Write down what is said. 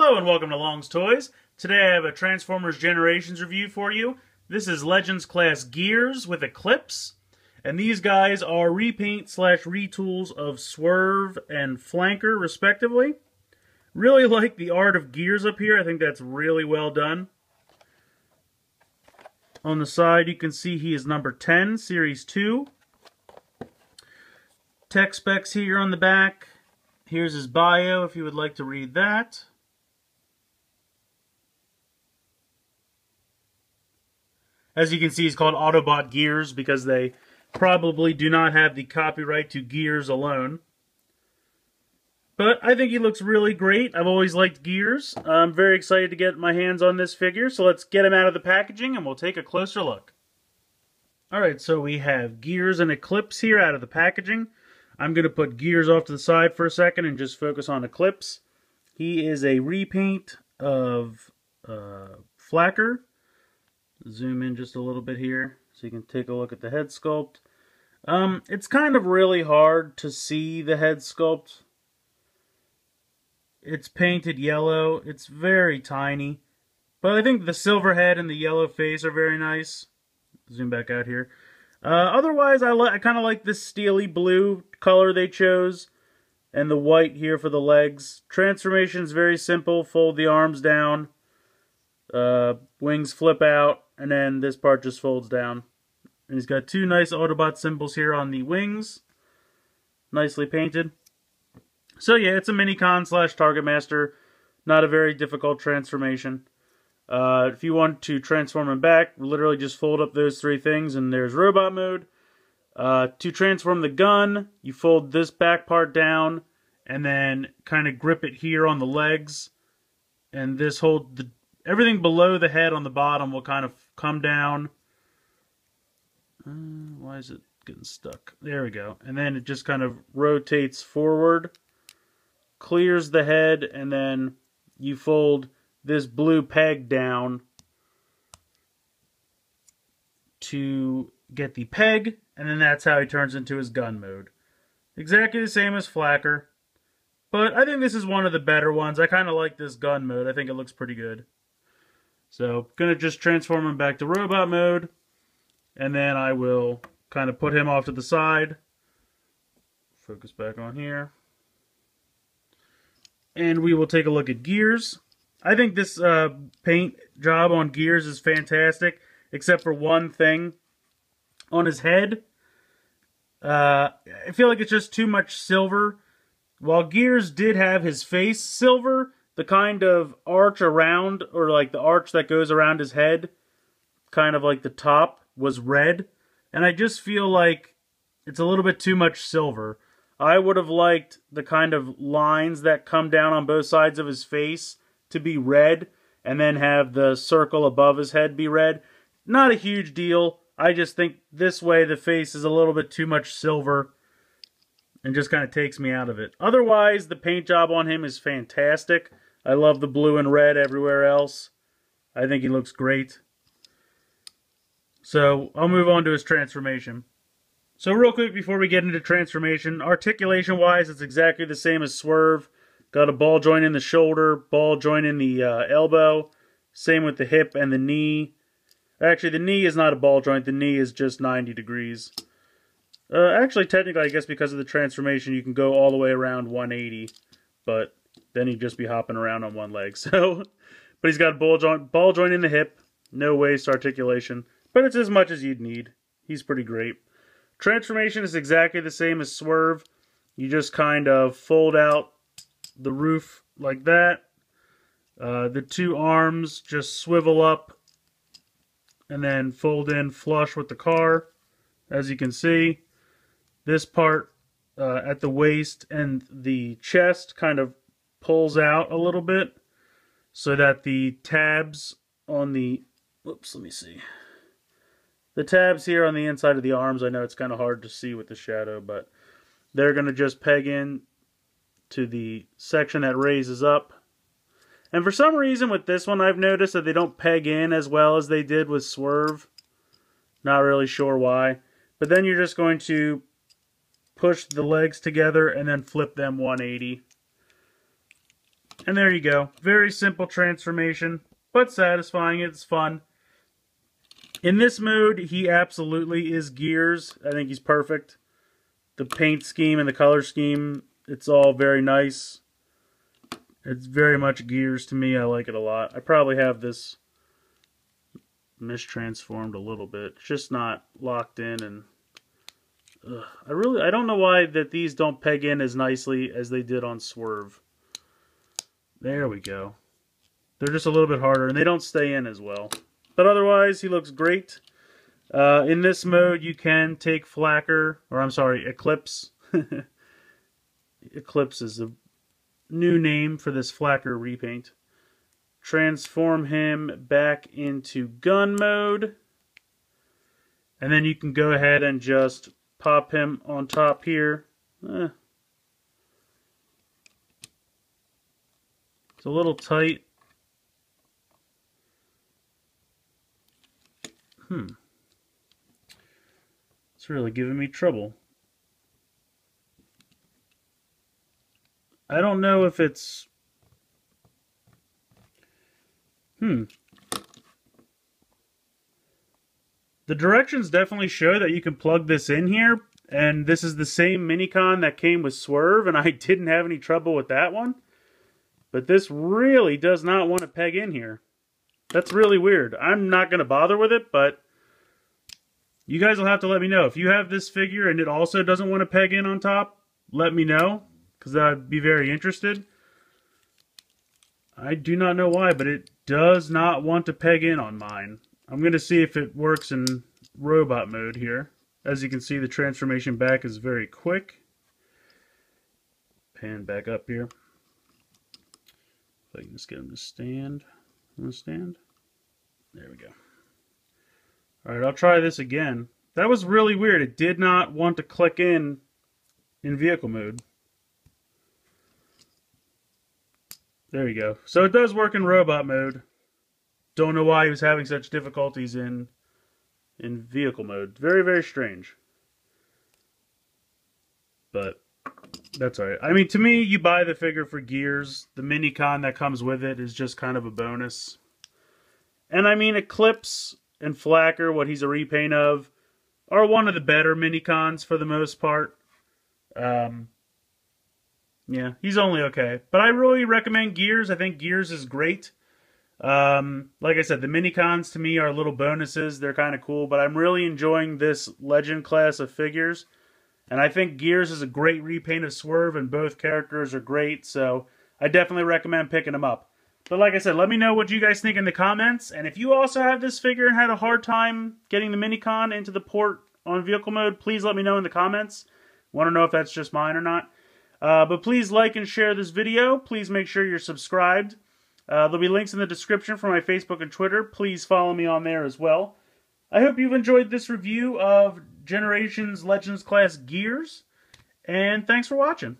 Hello and welcome to Long's Toys. Today I have a Transformers Generations review for you. This is Legends Class Gears with Eclipse. And these guys are repaint slash retools of Swerve and Flanker respectively. Really like the art of Gears up here. I think that's really well done. On the side you can see he is number 10, Series 2. Tech specs here on the back. Here's his bio if you would like to read that. As you can see, he's called Autobot Gears because they probably do not have the copyright to Gears alone. But I think he looks really great. I've always liked Gears. I'm very excited to get my hands on this figure. So let's get him out of the packaging and we'll take a closer look. Alright, so we have Gears and Eclipse here out of the packaging. I'm going to put Gears off to the side for a second and just focus on Eclipse. He is a repaint of Flacker. Zoom in just a little bit here so you can take a look at the head sculpt. It's kind of really hard to see the head sculpt. It's painted yellow. It's very tiny. But I think the silver head and the yellow face are very nice. Zoom back out here. Otherwise, I kind of like this steely blue color they chose. And the white here for the legs. Transformation is very simple. Fold the arms down. Wings flip out. And then this part just folds down. And he's got two nice Autobot symbols here on the wings. Nicely painted. So yeah, it's a Minicon slash Target Master. Not a very difficult transformation. If you want to transform him back, literally just fold up those three things and there's robot mode. To transform the gun, you fold this back part down and then kind of grip it here on the legs. And this everything below the head on the bottom will kind of come down. Why is it getting stuck? There we go. And then it just kind of rotates forward, clears the head, and then you fold this blue peg down to get the peg, and then that's how he turns into his gun mode. Exactly the same as Flacker, but I think this is one of the better ones. I kind of like this gun mode. I think it looks pretty good. So, going to just transform him back to robot mode, and then I will kind of put him off to the side. Focus back on here. And we will take a look at Gears. I think this paint job on Gears is fantastic, except for one thing. On his head, I feel like it's just too much silver. While Gears did have his face silver, the kind of arch around, or like the arch that goes around his head, kind of like the top, was red. And I just feel like it's a little bit too much silver. I would have liked the kind of lines that come down on both sides of his face to be red, and then have the circle above his head be red. Not a huge deal. I just think this way the face is a little bit too much silver and just kind of takes me out of it. Otherwise, the paint job on him is fantastic. I love the blue and red everywhere else. I think he looks great. So, I'll move on to his transformation. So real quick before we get into transformation, articulation-wise, it's exactly the same as Swerve. Got a ball joint in the shoulder, ball joint in the elbow. Same with the hip and the knee. Actually, the knee is not a ball joint. The knee is just 90 degrees. Actually, technically, I guess because of the transformation, you can go all the way around 180. But then he'd just be hopping around on one leg. So, but he's got a ball joint in the hip. No waist articulation. But it's as much as you'd need. He's pretty great. Transformation is exactly the same as Swerve. You just kind of fold out the roof like that. The two arms just swivel up and then fold in flush with the car. As you can see, this part at the waist and the chest kind of pulls out a little bit so that the tabs on the... Whoops, let me see. The tabs here on the inside of the arms, I know it's kind of hard to see with the shadow, but they're going to just peg in to the section that raises up. And for some reason with this one, I've noticed that they don't peg in as well as they did with Swerve. Not really sure why. But then you're just going to push the legs together and then flip them 180. And there you go. Very simple transformation, but satisfying. It's fun. In this mode, he absolutely is Gears. I think he's perfect. The paint scheme and the color scheme, it's all very nice. It's very much Gears to me. I like it a lot. I probably have this mistransformed a little bit. It's just not locked in, and I don't know why that these don't peg in as nicely as they did on Swerve. There we go. They're just a little bit harder, and they don't stay in as well. But otherwise, he looks great. In this mode, you can take Eclipse. Eclipse is a new name for this Flacker repaint. Transform him back into gun mode. And then you can go ahead and just pop him on top here. It's a little tight. It's really giving me trouble. I don't know if it's... The directions definitely show that you can plug this in here, and this is the same Minicon that came with Swerve, and I didn't have any trouble with that one. But this really does not want to peg in here. That's really weird. I'm not going to bother with it, but you guys will have to let me know. If you have this figure and it also doesn't want to peg in on top, let me know, because I'd be very interested. I do not know why, but it does not want to peg in on mine. I'm going to see if it works in robot mode here. As you can see, the transformation back is very quick. Pan back up here. If I can just get him to stand. There we go. Alright, I'll try this again. That was really weird. It did not want to click in vehicle mode. There you go. So it does work in robot mode. Don't know why he was having such difficulties in vehicle mode. Very, very strange. But that's alright. I mean, to me, you buy the figure for Gears. The Minicon that comes with it is just kind of a bonus. And I mean, Eclipse and Flacker, what he's a repaint of, are one of the better Minicons for the most part. Yeah, he's only okay. But I really recommend Gears. I think Gears is great. Like I said, the Minicons to me are little bonuses. They're kind of cool, but I'm really enjoying this Legend class of figures. And I think Gears is a great repaint of Swerve, and both characters are great, so I definitely recommend picking them up. But like I said, let me know what you guys think in the comments, and if you also have this figure and had a hard time getting the Minicon into the port on vehicle mode, please let me know in the comments. Want to know if that's just mine or not. But please like and share this video. Please make sure you're subscribed. There'll be links in the description for my Facebook and Twitter. Please follow me on there as well. I hope you've enjoyed this review of Generations Legends Class Gears, and thanks for watching.